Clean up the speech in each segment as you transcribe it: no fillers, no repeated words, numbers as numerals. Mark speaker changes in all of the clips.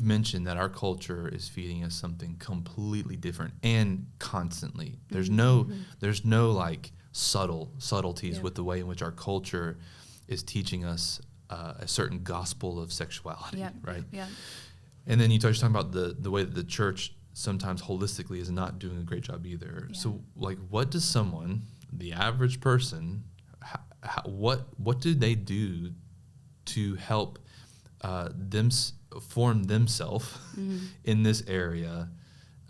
Speaker 1: mentioned that our culture is feeding us something completely different and constantly. There's no like subtleties with the way in which our culture is teaching us a certain gospel of sexuality, right? Yeah. And then you talking about the way that the church sometimes holistically is not doing a great job either. Yeah. So, like, what does someone, the average person, what do they do to help them form themselves in this area,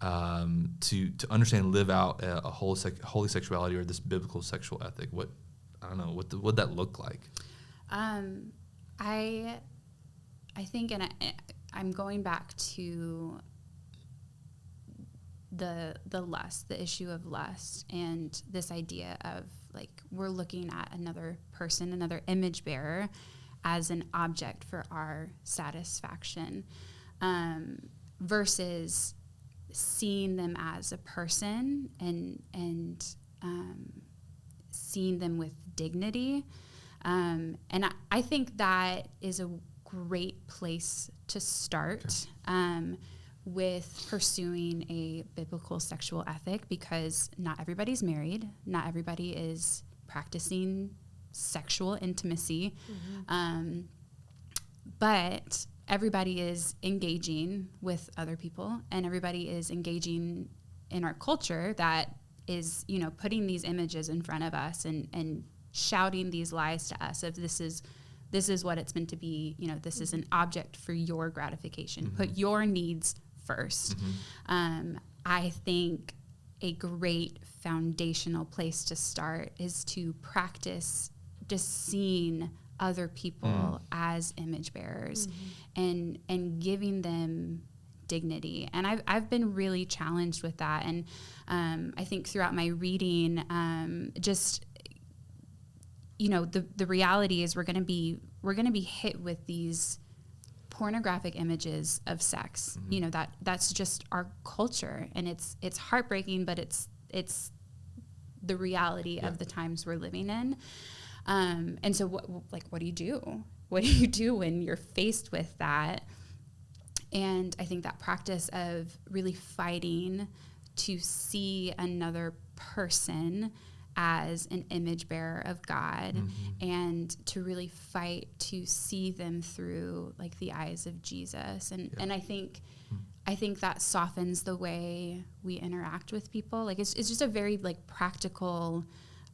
Speaker 1: to understand and live out a holy sexuality or this biblical sexual ethic? What would that look like?
Speaker 2: I think, and I'm going back to the lust, the issue of lust, and this idea of like we're looking at another person, another image bearer, as an object for our satisfaction, versus seeing them as a person and seeing them with dignity. And I think that is a great place to start with pursuing a biblical sexual ethic, because not everybody's married, not everybody is practicing sexual intimacy, but everybody is engaging with other people, and everybody is engaging in our culture that is, putting these images in front of us and shouting these lies to us of this is what it's meant to be. This is an object for your gratification. Put your needs first. I think a great foundational place to start is to practice just seeing other people as image bearers and giving them dignity. And I've been really challenged with that. And I think throughout my reading, the reality is we're going to be hit with these pornographic images of sex. That's just our culture, and it's heartbreaking, but it's the reality of the times we're living in. And so what do you do? What do you do when you're faced with that? And I think that practice of really fighting to see another person as an image bearer of God, and to really fight to see them through like the eyes of Jesus. And I think that softens the way we interact with people. Like it's just a very like practical,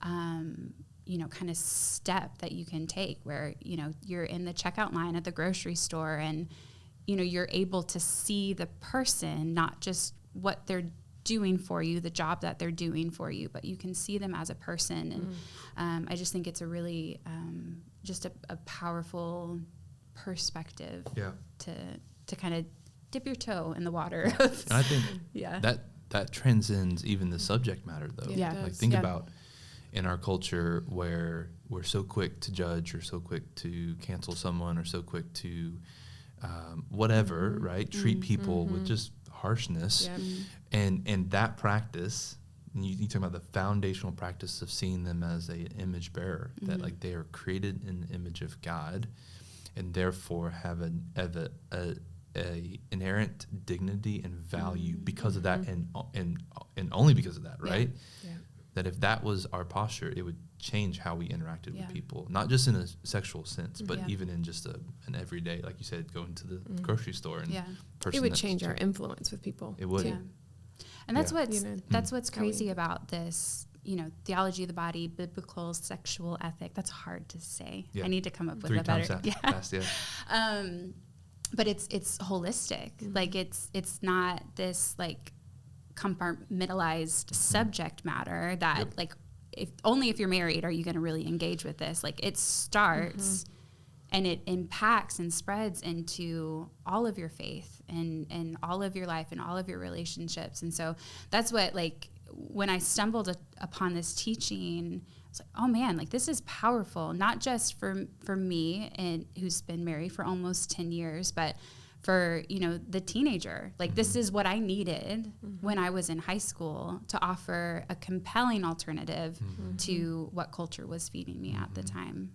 Speaker 2: kind of step that you can take where, you're in the checkout line at the grocery store and, you're able to see the person, not just what they're doing for you, the job that they're doing for you, but you can see them as a person. And I just think it's a really just a powerful perspective to kind of dip your toe in the water.
Speaker 1: And I think that transcends even the subject matter, though. Like think about in our culture where we're so quick to judge or so quick to cancel someone or so quick to whatever, right? Treat people with just harshness. And that practice, you talk about the foundational practice of seeing them as a image bearer, that like they are created in the image of God and therefore have an inherent dignity and value because of that, and only because of that, right? That if that was our posture, it would change how we interacted with people, not just in a sexual sense, but even in just an everyday, like you said, going to the grocery store and
Speaker 3: it would change our influence with people.
Speaker 1: It would.
Speaker 2: And that's what's crazy about this, theology of the body, biblical sexual ethic. That's hard to say. I need to come up with a better. But it's holistic. Like it's not this like compartmentalized subject matter that like if you're married are you going to really engage with this. Like it starts and it impacts and spreads into all of your faith and all of your life and all of your relationships. And so that's what, like, when I stumbled upon this teaching, I was like, oh man, like this is powerful, not just for me and who's been married for almost 10 years, but for, the teenager. Like this is what I needed when I was in high school to offer a compelling alternative to what culture was feeding me at the time.